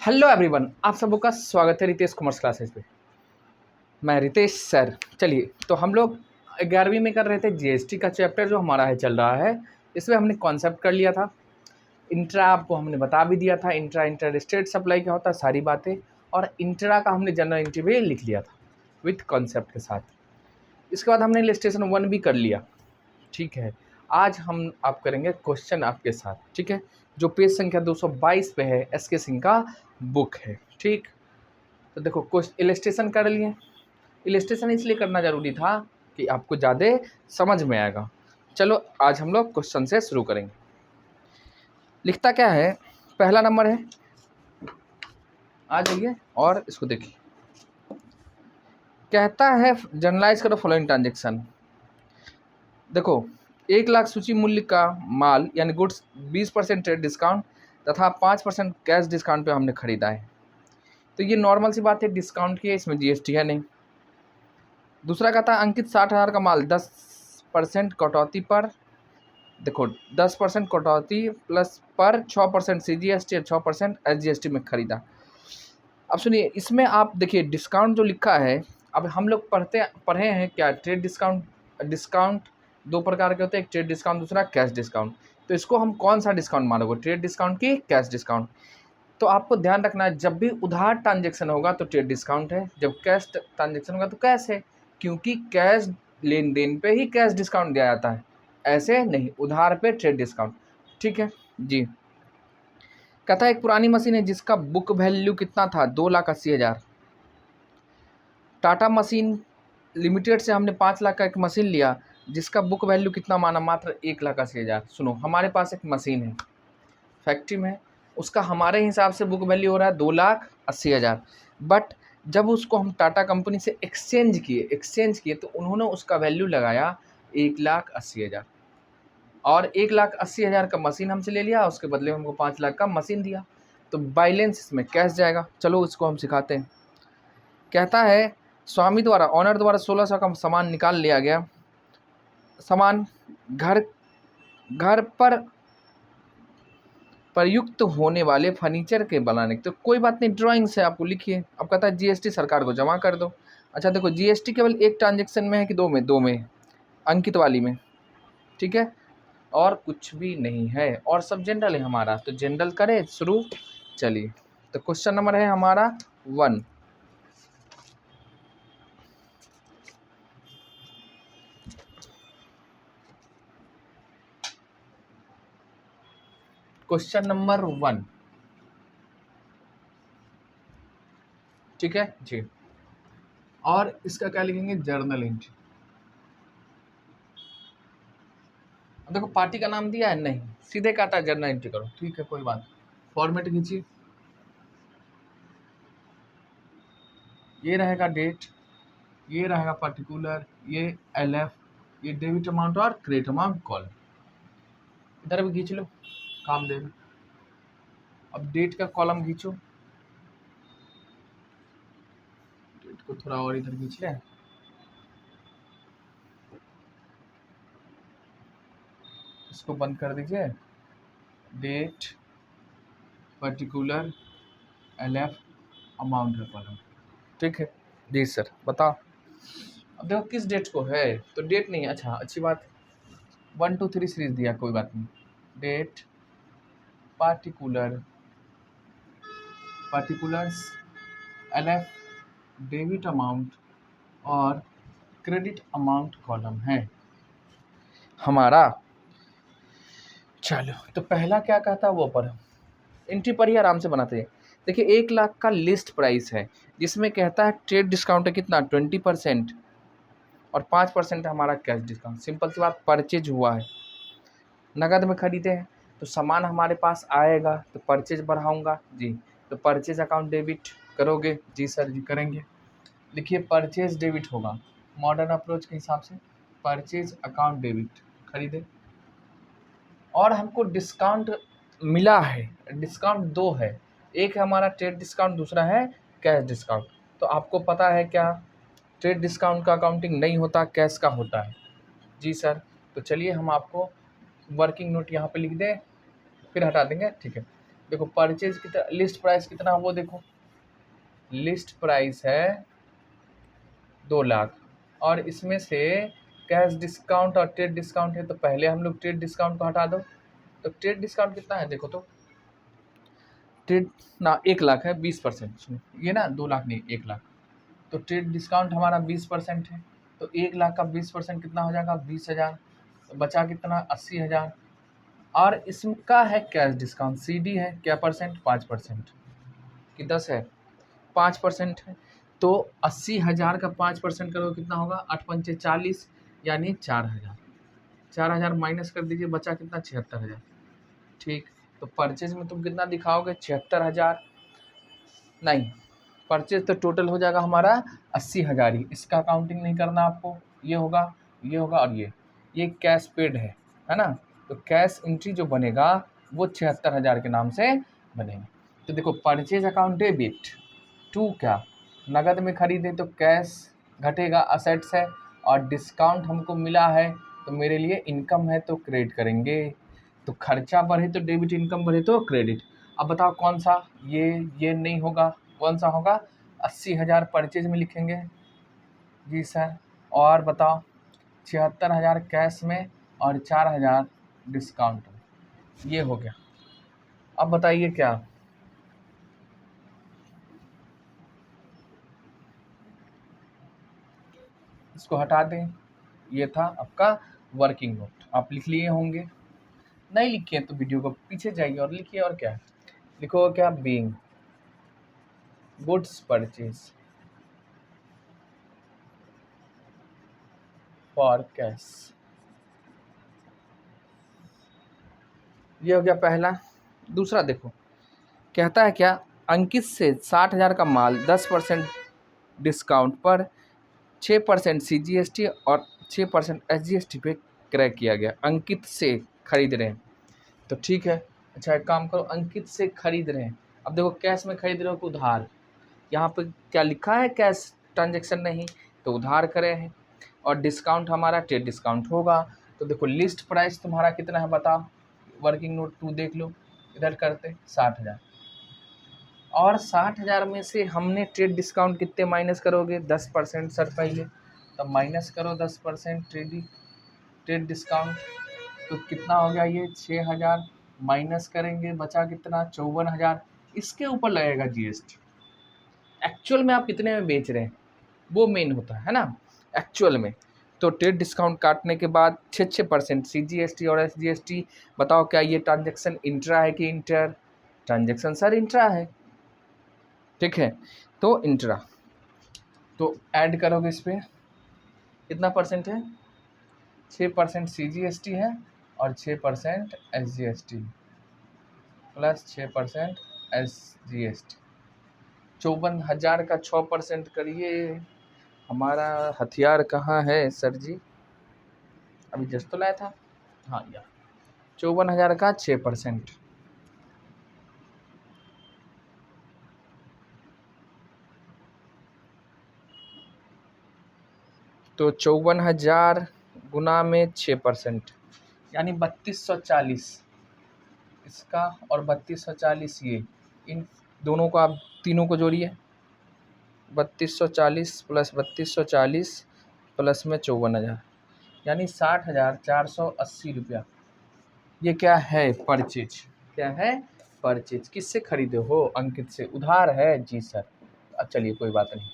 Hello everyone, आप सबों का स्वागत है रितेश कॉमर्स क्लासेस पे। मैं रितेश सर। चलिए, तो हम लोग 11वीं में कर रहे थे जीएसटी का चैप्टर जो हमारा है चल रहा है। इसमें हमने कॉन्सेप्ट कर लिया था। इंट्रा आपको हमने बता भी दिया था, इंट्रा इंटर स्टेट सप्लाई क्या होता है, सारी बातें। और इंट्रा का हमने जनरल एंट्री भी लिख लिया था विथ कॉन्सेप्ट के साथ। इसके बाद हमने इलस्ट्रेशन 1 भी कर लिया। ठीक है, आज हम आप करेंगे क्वेश्चन आपके साथ। ठीक है, जो पेज संख्या 222 पे है, एसके सिंह का बुक है। ठीक, तो देखो क्वेश्चन इलस्ट्रेशन कर लिए। इलस्ट्रेशन इसलिए करना जरूरी था कि आपको ज़्यादा समझ में आएगा। चलो आज हम लोग क्वेश्चन से शुरू करेंगे। लिखता क्या है, पहला नंबर है, आ जाइए और इसको देखिए। कहता है जर्नलाइज करो फॉलोइंग ट्रांजेक्शन। देखो, 1 लाख सूची मूल्य का माल यानी गुड्स 20% ट्रेड डिस्काउंट तथा 5% कैश डिस्काउंट पे हमने खरीदा है। तो ये नॉर्मल सी बात है, डिस्काउंट की है, इसमें जीएसटी है नहीं। दूसरा कहता है अंकित 60,000 का माल 10% कटौती पर, देखो 10% कटौती प्लस पर 6% CGST और 6% SGST में खरीदा। अब सुनिए, इसमें आप देखिए डिस्काउंट जो लिखा है, अब हम लोग पढ़े हैं क्या, ट्रेड डिस्काउंट 2 प्रकार के होते हैं, एक ट्रेड डिस्काउंट, दूसरा कैश डिस्काउंट। तो इसको हम कौन सा डिस्काउंट मानोगे, ट्रेड डिस्काउंट की कैश डिस्काउंट? तो आपको ध्यान रखना है, जब भी उधार ट्रांजेक्शन होगा तो ट्रेड डिस्काउंट है, जब कैश ट्रांजेक्शन होगा तो कैश है, क्योंकि कैश लेन देन पे ही कैश डिस्काउंट दिया जाता है, ऐसे नहीं उधार पे ट्रेड डिस्काउंट। ठीक है जी। कहता है एक पुरानी मशीन है जिसका बुक वैल्यू कितना था, 2,80,000। टाटा मशीन लिमिटेड से हमने 5 लाख का एक मशीन लिया जिसका बुक वैल्यू कितना माना, मात्र 1,80,000। सुनो, हमारे पास एक मशीन है फैक्ट्री में, उसका हमारे हिसाब से बुक वैल्यू हो रहा है 2,80,000। बट जब उसको हम टाटा कंपनी से एक्सचेंज किए तो उन्होंने उसका वैल्यू लगाया 1,80,000 और 1,80,000 का मशीन हमसे ले लिया, उसके बदले में हमको 5 लाख का मशीन दिया। तो बैलेंस इसमें कैश जाएगा। चलो इसको हम सिखाते हैं। कहता है स्वामी द्वारा, ऑनर द्वारा 1,600 का सामान निकाल लिया गया। सामान घर पर प्रयुक्त होने वाले फर्नीचर के बनाने, तो कोई बात नहीं, ड्राइंग से आपको लिखिए। अब कहता है जीएसटी सरकार को जमा कर दो। अच्छा देखो, जीएसटी केवल एक ट्रांजेक्शन में है कि दो में अंकित वाली में, ठीक है, और कुछ भी नहीं है, और सब जनरल है हमारा, तो जनरल करें शुरू। चलिए, तो क्वेश्चन नंबर है हमारा 1। क्वेश्चन नंबर 1, ठीक है जी। और इसका क्या लिखेंगे, जर्नल एंट्री। देखो पार्टी का नाम दिया है नहीं, सीधे कहता है जर्नल एंट्री करो। ठीक है, कोई बात, फॉर्मेट खींचिए। ये रहेगा डेट, ये रहेगा पर्टिकुलर, ये LF, ये डेबिट अमाउंट और क्रेडिट अमाउंट कॉल। इधर भी खींच लो, काम देगा। अब डेट का कॉलम खींचो, डेट को थोड़ा और इधर खींच ले, इसको बंद कर दीजिए। डेट पर्टिकुलर LF अमाउंट का कॉलम, ठीक है जी सर, बताओ। अब देखो किस डेट को है, तो डेट नहीं, अच्छा अच्छी बात, 1 2 3 सीरीज दिया, कोई बात नहीं। Date particulars LF debit amount और क्रेडिट अमाउंट कॉलम है हमारा। चलो, तो पहला क्या कहता है वो पर एंट्री पर ही आराम से बनाते हैं। देखिए 1 लाख का लिस्ट प्राइस है, जिसमें कहता है ट्रेड डिस्काउंट है कितना, 20% और 5% है हमारा कैश डिस्काउंट। सिंपल सी बात, परचेज हुआ है, नगद में खरीदे हैं तो सामान हमारे पास आएगा, तो परचेज बढ़ाऊंगा जी। तो परचेज अकाउंट डेबिट करोगे जी सर जी, करेंगे। लिखिए परचेज डेबिट होगा, मॉडर्न अप्रोच के हिसाब से परचेज अकाउंट डेबिट, खरीदे। और हमको डिस्काउंट मिला है, डिस्काउंट 2 है, एक है हमारा ट्रेड डिस्काउंट, दूसरा है कैश डिस्काउंट। तो आपको पता है क्या, ट्रेड डिस्काउंट का अकाउंटिंग नहीं होता, कैश का होता है जी सर। तो चलिए हम आपको वर्किंग नोट यहाँ पे लिख दें, फिर हटा देंगे, ठीक है। देखो परचेज कितना, लिस्ट प्राइस कितना वो देखो, लिस्ट प्राइस है 2 लाख, और इसमें से कैश डिस्काउंट और ट्रेड डिस्काउंट है, तो पहले हम लोग ट्रेड डिस्काउंट को हटा दो। तो ट्रेड डिस्काउंट कितना है देखो, तो ट्रेड ना 1 लाख है, 20%, सुनो ये ना 2 लाख नहीं 1 लाख, तो ट्रेड डिस्काउंट हमारा 20% है, तो 1 लाख का 20% कितना हो जाएगा 20,000, तो बचा कितना 80,000। और इसका है कैश डिस्काउंट, CD है क्या परसेंट 5% कि 10 है 5% है, तो 80,000 का 5% करो कितना होगा 8×5 = 40, यानी 4,000। 4,000 माइनस कर दीजिए, बचा कितना 76,000। ठीक, तो परचेज में तुम कितना दिखाओगे 76,000, नहीं परचेज तो टोटल हो जाएगा हमारा 80,000 ही, इसका काउंटिंग नहीं करना आपको, ये होगा ये होगा और ये कैश पेड है ना, तो कैश एंट्री जो बनेगा वो 76,000 के नाम से बनेगा। तो देखो परचेज अकाउंट डेबिट टू क्या, नगद में खरीदे तो कैश घटेगा असेट्स है, और डिस्काउंट हमको मिला है तो मेरे लिए इनकम है तो क्रेडिट करेंगे, तो खर्चा बढ़े तो डेबिट, इनकम बढ़े तो क्रेडिट। अब बताओ कौन सा, ये नहीं होगा, कौन सा होगा 80,000 परचेज में लिखेंगे जी सर, और बताओ 76,000 कैश में और 4,000 डिस्काउंट में, ये हो गया। अब बताइए क्या, इसको हटा दें, ये था आपका वर्किंग नोट, आप लिख लिए होंगे, नहीं लिखिए तो वीडियो को पीछे जाइए और लिखिए, और क्या लिखो क्या, being goods purchase for cash, ये हो गया पहला। दूसरा देखो कहता है क्या, अंकित से 60,000 का माल 10% डिस्काउंट पर 6% CGST और 6% SGST पे क्रय किया गया, अंकित से खरीद रहे हैं, तो ठीक है। अच्छा एक काम करो, अंकित से खरीद रहे हैं, अब देखो कैश में खरीद रहे हो कि उधार, यहाँ पे क्या लिखा है कैश ट्रांजेक्शन नहीं, तो उधार करे हैं, और डिस्काउंट हमारा ट्रेड डिस्काउंट होगा। तो देखो लिस्ट प्राइस तुम्हारा कितना है बताओ, वर्किंग नोट 2 देख लो, इधर करते 60,000, और 60,000 में से हमने ट्रेड डिस्काउंट कितने माइनस करोगे 10% सर पहले, तब माइनस करो 10% ट्रेड डिस्काउंट, तो कितना हो गया ये 6,000, माइनस करेंगे बचा कितना 54,000, इसके ऊपर लगेगा GST। एक्चुअल में आप कितने में बेच रहे हैं वो मेन होता है ना एक्चुअल में। तो ट्रेड डिस्काउंट काटने के बाद 6% CGST और SGST, बताओ क्या ये ट्रांजेक्शन इंट्रा है कि इंटर, ट्रांजेक्शन सर इंट्रा है, ठीक है, तो इंट्रा, तो ऐड करोगे इस पर कितना परसेंट है, 6% CGST है और 6% SGST प्लस 6% SGST, 54,000 का 6% करिए, हमारा हथियार कहाँ है सर जी, अभी जस्ट तो लाया था, हाँ यार 54,000 का 6%, तो 54,000 गुना में 6%, यानी 3240 इसका और 3240 ये, इन दोनों को आप तीनों को जोड़िए, 3240 प्लस 3240 प्लस में 54,000, यानी 60,480 रुपया, ये क्या है परचेज, क्या है परचेज, किससे खरीदे हो अंकित से, उधार है जी सर, अब चलिए कोई बात नहीं,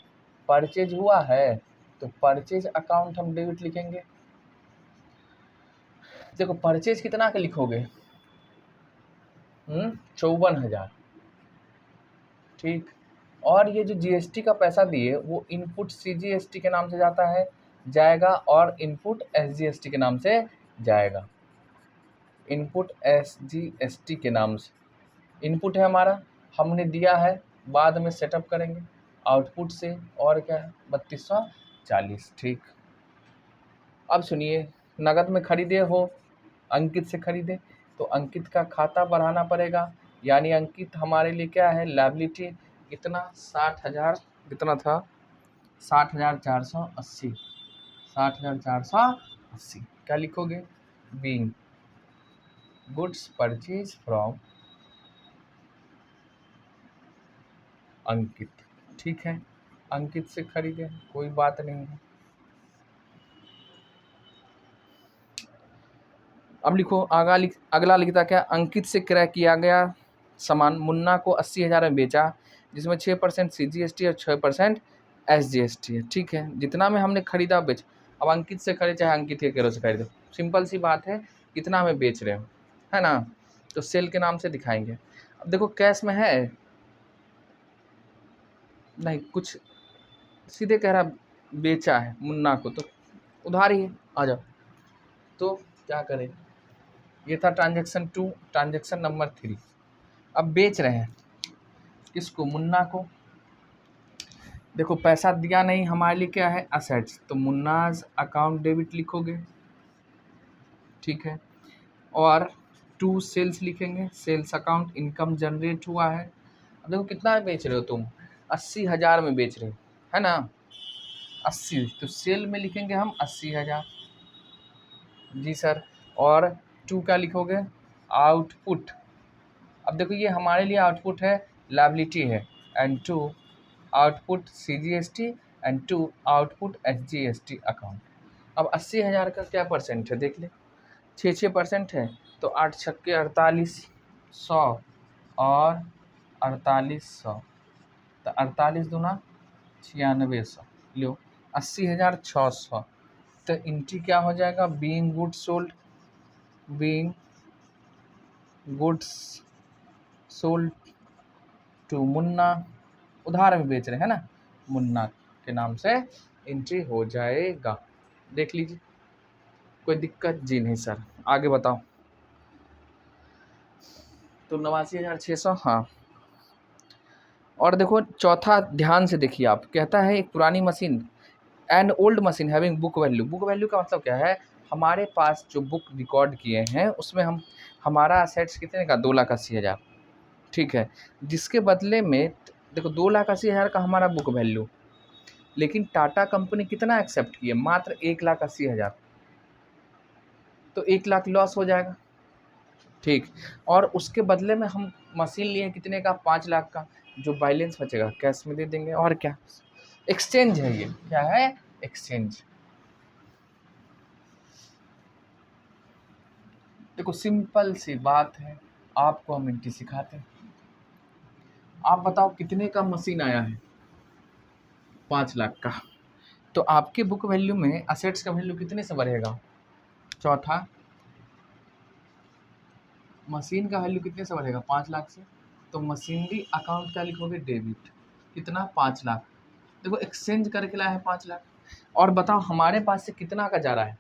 परचेज हुआ है तो परचेज अकाउंट हम डेबिट लिखेंगे। देखो परचेज कितना के लिखोगे 54,000, ठीक, और ये जो GST का पैसा दिए वो इनपुट CGST के नाम से जाता है जाएगा, और इनपुट SGST के नाम से जाएगा, इनपुट SGST के नाम से, इनपुट है हमारा हमने दिया है, बाद में सेटअप करेंगे आउटपुट से, और क्या है 3240, ठीक। अब सुनिए, नगद में खरीदे हो, अंकित से खरीदे, तो अंकित का खाता बढ़ाना पड़ेगा, यानी अंकित हमारे लिए क्या है लायबिलिटी, कितना 60,000 कितना था 60,480, 60,480, क्या लिखोगे, बीइंग गुड्स परचेज फ्रॉम अंकित, ठीक है, अंकित से खरीदे, कोई बात नहीं है। अब लिखो अगला लिखता क्या, अंकित से क्रय किया गया सामान मुन्ना को 80,000 में बेचा, जिसमें 6% CGST और 6% SGST है, ठीक है। जितना में हमने खरीदा बेच, अब अंकित से खरीदे चाहे अंकित के केरो से खरीदो, सिंपल सी बात है, कितना में बेच रहे हो, है ना, तो सेल के नाम से दिखाएंगे। अब देखो कैश में है नहीं, कुछ सीधे कह रहा बेचा है मुन्ना को, तो उधार ही है, आ जाओ। तो क्या करें, ये था ट्रांजेक्शन 2। ट्रांजेक्शन नंबर 3, अब बेच रहे हैं किसको, मुन्ना को। देखो पैसा दिया नहीं, हमारे लिए क्या है, असेट्स, तो मुन्नाज अकाउंट डेबिट लिखोगे, ठीक है। और 2 सेल्स लिखेंगे, सेल्स अकाउंट, इनकम जनरेट हुआ है। अब देखो कितना बेच रहे हो तुम, 80,000 में बेच रहे हो, है ना, 80, तो सेल में लिखेंगे हम 80,000, जी सर। और 2 का लिखोगे, आउटपुट। अब देखो ये हमारे लिए आउटपुट है, लायबिलिटी है, and 2 output CGST and 2 output SGST account. अब 80,000 का क्या परसेंट है देख ले, 6% है, तो 8 छक्के 48, 100 और 4800, तो 48 दूना 9600, लो 80,600। तो एंट्री क्या हो जाएगा, being goods sold, being goods sold to Munna, उधार में बेच रहे हैं ना, मुन्ना के नाम से एंट्री हो जाएगा। देख लीजिए, कोई दिक्कत जी नहीं सर, आगे बताओ। तो 89,600, हाँ। और देखो चौथा ध्यान से देखिए आप, कहता है एक पुरानी machine, an old machine having book value. Book value का मतलब क्या है, हमारे पास जो बुक रिकॉर्ड किए हैं उसमें हमारा असेट्स कितने का, 2,80,000, ठीक है। जिसके बदले में देखो 2,80,000 का हमारा बुक वैल्यू, लेकिन टाटा कंपनी कितना एक्सेप्ट की है, मात्र 1,80,000, तो 1,00,000 लॉस हो जाएगा, ठीक। और उसके बदले में हम मशीन लिए कितने का, 5,00,000 का, जो बैलेंस बचेगा कैश में दे देंगे, और क्या, एक्सचेंज है ये, क्या है, एक्सचेंज। देखो सिंपल सी बात है, आपको हम एंट्री सिखाते हैं। आप बताओ कितने का मशीन आया है, 5,00,000 का, तो आपके बुक वैल्यू में असेट्स का वैल्यू कितने से बढ़ेगा, चौथा, मशीन का वैल्यू कितने से बढ़ेगा, 5,00,000 से, तो मशीनरी अकाउंट क्या लिखोगे, डेबिट, कितना, 5,00,000। देखो एक्सचेंज करके लाया है 5,00,000, और बताओ हमारे पास से कितना का जा रहा है,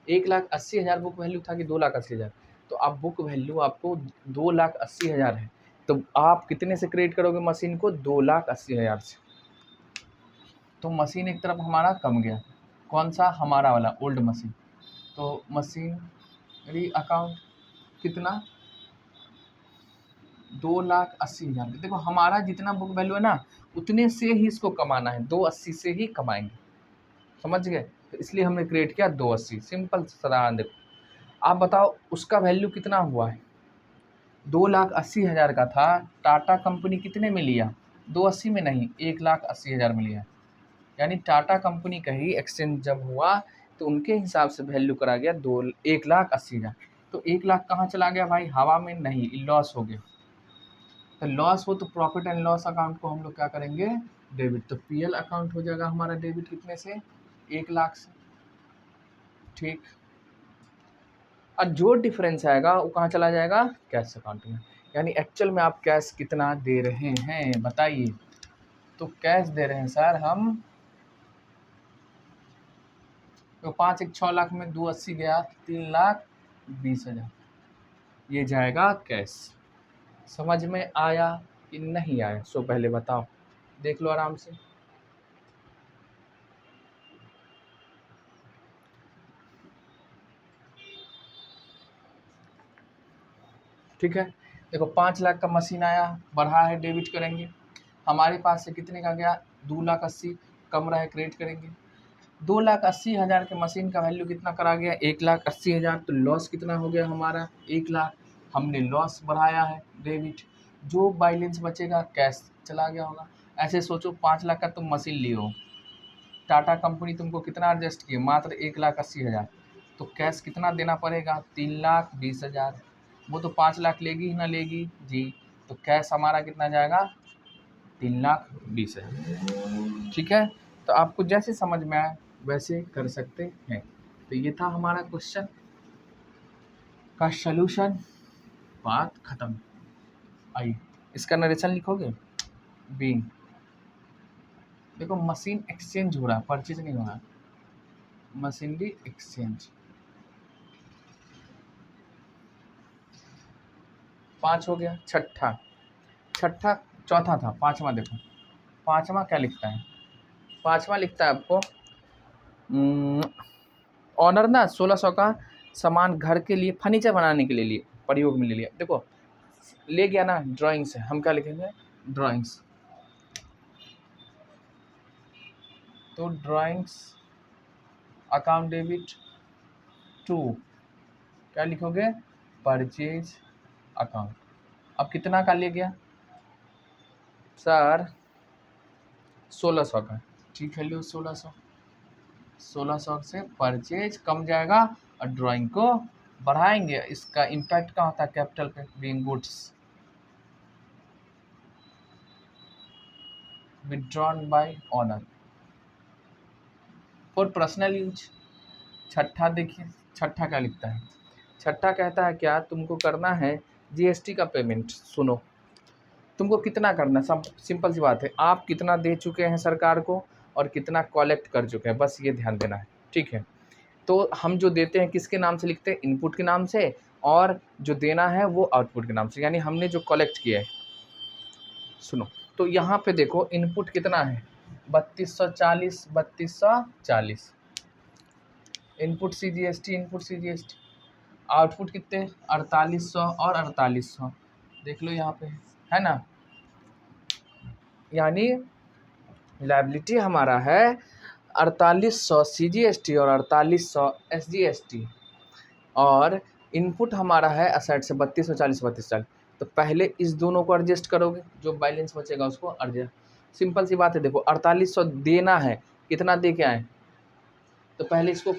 1,80,000 बुक वैल्यू था कि 2,80,000, तो आप बुक वैल्यू आपको 2,80,000 है, तो आप कितने से क्रेडिट करोगे मशीन को, 2,80,000 से। तो मशीन एक तरफ हमारा कम गया, कौन सा, हमारा वाला ओल्ड मशीन, तो मशीनरी अकाउंट कितना, 2,80,000। देखो हमारा जितना बुक वैल्यू है ना, उतने से ही इसको कमाना है, 280 से ही कमाएंगे, समझ गए, तो इसलिए हमने क्रिएट किया 280, सिंपल साधारण। देखो आप बताओ उसका वैल्यू कितना हुआ है, 2,80,000 का था, टाटा कंपनी कितने में लिया, 280 में नहीं, 1,80,000 में लिया, यानी टाटा कंपनी का ही एक्सचेंज जब हुआ तो उनके हिसाब से वैल्यू करा गया 1,80,000। तो 1,00,000 कहाँ चला गया भाई, हवा में नहीं, लॉस हो गया। तो लॉस हो तो प्रॉफिट एंड लॉस अकाउंट को हम लोग क्या करेंगे, डेबिट, तो PL अकाउंट हो जाएगा हमारा डेबिट, कितने से, 1,00,000 से, ठीक। और जो डिफरेंस आएगा वो कहाँ चला जाएगा, कैश अकाउंट में। यानी एक्चुअल में आप कैश कितना दे रहे हैं बताइए, तो कैश दे रहे हैं सर हम, तो 5 1 6 लाख में 280 गया, 3,20,000, ये जाएगा कैश। समझ में आया कि नहीं आया, सो पहले बताओ, देख लो आराम से। ठीक है, देखो 5,00,000 का मशीन आया, बढ़ा है, डेबिट करेंगे, हमारे पास से कितने का गया, 2,80,000, कम रहा है, क्रेडिट करेंगे। 2,80,000 के मशीन का वैल्यू कितना करा गया, 1,80,000, तो लॉस कितना हो गया हमारा, 1,00,000, हमने लॉस बढ़ाया है, डेबिट, जो बैलेंस बचेगा कैश चला गया होगा। ऐसे सोचो 5 लाख का तुम मशीन लियो, टाटा कंपनी तुमको कितना एडजस्ट किए, मात्र 1,80,000, तो कैश कितना देना पड़ेगा, 3,20,000। वो तो 5 लाख लेगी ही ना लेगी जी, तो कैश हमारा कितना जाएगा, 3,20,000। ठीक है, तो आपको जैसे समझ में आए वैसे कर सकते हैं। तो ये था हमारा क्वेश्चन का सलूशन, बात खत्म। आइए इसका नरेशन लिखोगे। बीइंग, देखो मशीन एक्सचेंज हो रहा है, परचेज नहीं हो रहा, मशीनरी एक्सचेंज। 5 हो गया। छठा चौथा था, पांचवा देखो, पांचवा क्या लिखता है, पांचवा लिखता है आपको ऑनर ना 1600 का सामान घर के लिए फर्नीचर बनाने के लिए प्रयोग में ले लिया। देखो ले गया ना ड्राइंग से, हम क्या लिखेंगे, ड्राइंग्स। तो ड्राइंग्स अकाउंट डेबिट टू, क्या लिखोगे, परचेज अकाउंट। अब कितना का ले गया सर, 1600 का, ठीक है लो 1600 से परचेज कम जाएगा और ड्राइंग को बढ़ाएंगे। इसका इम्पैक्ट क्या होता है कैपिटल पे, being goods withdrawn bye honour for personal use. छठा देखिए, छठा क्या लिखता है, छठा कहता है क्या, तुमको करना है जीएसटी का पेमेंट। सुनो तुमको कितना करना है, सब सिंपल सी बात है, आप कितना दे चुके हैं सरकार को और कितना कलेक्ट कर चुके हैं, बस ये ध्यान देना है। ठीक है, तो हम जो देते हैं किसके नाम से लिखते हैं, इनपुट के नाम से, और जो देना है वो आउटपुट के नाम से, यानी हमने जो कलेक्ट किया है। सुनो तो यहाँ पे देखो इनपुट कितना है, 3240, इनपुट सीजीएसटी, आउटपुट कितने 4800 और 4800, देख लो यहाँ पे है ना। यानी लायबिलिटी हमारा है 4800 सीजीएसटी और 4800 एसजीएसटी, और इनपुट हमारा है असेट से 3240। तो पहले इस दोनों को एडजस्ट करोगे, जो बैलेंस बचेगा उसको एडजस्ट। सिंपल सी बात है, देखो 4800 देना है, कितना दे के आए, तो पहले इसको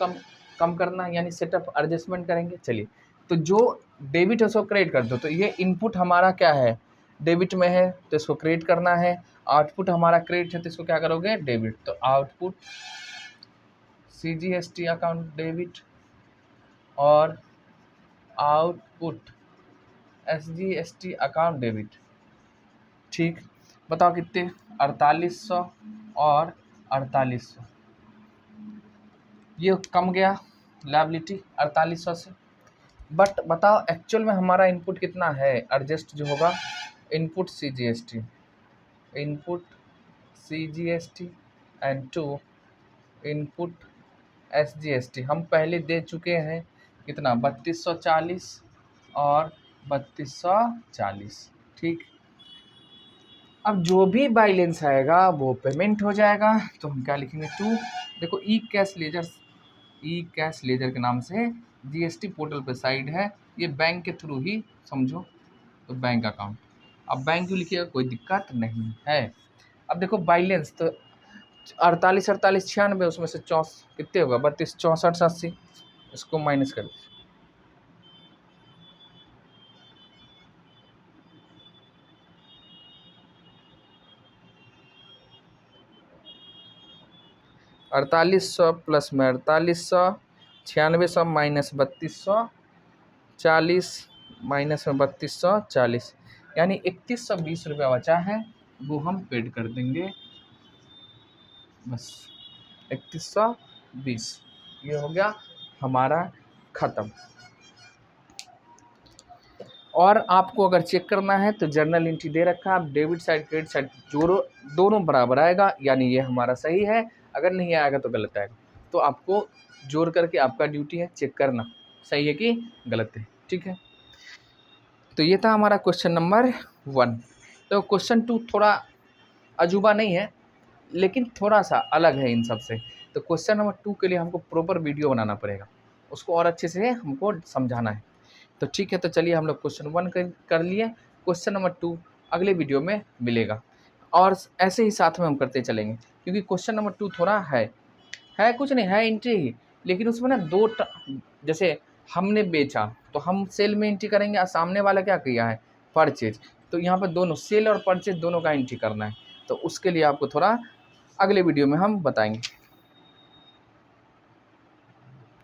कम करना है, यानी सेटअप एडजस्टमेंट करेंगे। चलिए तो जो डेबिट है उसको क्रेडिट कर दो, तो ये इनपुट हमारा क्या है, डेबिट में है तो इसको क्रेडिट करना है, आउटपुट हमारा क्रेडिट है तो इसको क्या करोगे, डेबिट। तो आउटपुट सीजीएसटी अकाउंट डेबिट और आउटपुट एसजीएसटी अकाउंट डेबिट। ठीक, बताओ कितने, 4800 और 4800, ये कम गया लायबिलिटी 4800 से। बट बताओ एक्चुअल में हमारा इनपुट कितना है, एडजस्ट जो होगा, input CGST and to input SGST हम पहले दे चुके हैं कितना, 3240 और 3240। ठीक, अब जो भी बैलेंस आएगा वो पेमेंट हो जाएगा, तो हम क्या लिखेंगे, टू। देखो ई कैश लेजर के नाम से जीएसटी पोर्टल पे साइड है, ये बैंक के थ्रू ही समझो, तो बैंक अकाउंट। अब बैंक क्यों लिखिएगा, कोई दिक्कत नहीं है। अब देखो बैलेंस तो 48 96, उसमें से कितने होगा, 32 64 80, इसको माइनस कर 4800 प्लस में 4800, 9600 माइनस 3240 माइनस में 3240, यानी 3120 रुपया बचा है, वो हम पेड कर देंगे, बस 3120। ये हो गया हमारा ख़त्म। और आपको अगर चेक करना है तो जर्नल एंट्री दे रखा है, आप डेबिट साइड क्रेडिट साइड जोड़ो, दोनों बराबर आएगा, यानी ये हमारा सही है, अगर नहीं आएगा तो गलत आएगा। तो आपको जोड़ करके आपका ड्यूटी है चेक करना सही है कि गलत है। ठीक है, तो ये था हमारा क्वेश्चन नंबर 1। तो क्वेश्चन 2 थोड़ा अजूबा नहीं है, लेकिन थोड़ा सा अलग है इन सब से। तो क्वेश्चन नंबर 2 के लिए हमको प्रॉपर वीडियो बनाना पड़ेगा, उसको और अच्छे से हमको समझाना है। तो ठीक है, तो चलिए हम लोग क्वेश्चन 1 कर लिए, क्वेश्चन नंबर 2 अगले वीडियो में मिलेगा। और ऐसे ही साथ में हम करते चलेंगे, क्योंकि क्वेश्चन नंबर 2 थोड़ा है कुछ नहीं है एंट्री ही, लेकिन उसमें ना जैसे हमने बेचा तो हम सेल में एंट्री करेंगे और सामने वाला क्या किया है, परचेज। तो यहाँ पर दोनों सेल और परचेज दोनों का एंट्री करना है, तो उसके लिए आपको थोड़ा अगले वीडियो में हम बताएंगे।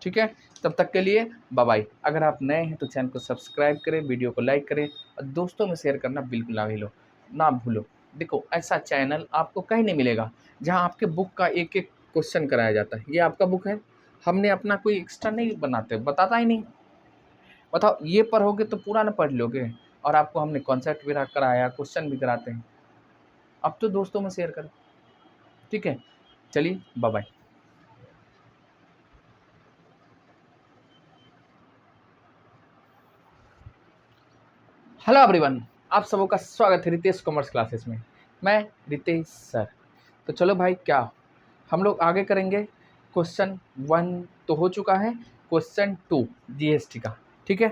ठीक है, तब तक के लिए बाय बाय। अगर आप नए हैं तो चैनल को सब्सक्राइब करें, वीडियो को लाइक करें और दोस्तों में शेयर करना बिल्कुल ना भूलो। देखो, ऐसा चैनल आपको कहीं नहीं मिलेगा जहां आपके बुक का एक एक क्वेश्चन कराया जाता है। ये आपका बुक है, हमने अपना कोई एक्स्ट्रा नहीं बताता ही नहीं। बताओ, ये पढ़ोगे तो पूरा ना पढ़ लोगे, और आपको हमने कॉन्सेप्ट भी कराया, क्वेश्चन भी कराते हैं। अब तो दोस्तों में शेयर करें। ठीक है, चलिए बाय बाय। हेलो एवरीवन, आप सबों का स्वागत है रितेश कॉमर्स क्लासेस में। मैं रितेश सर। तो चलो भाई, क्या हम लोग आगे करेंगे। क्वेश्चन 1 तो हो चुका है, क्वेश्चन 2 जीएसटी का। ठीक है,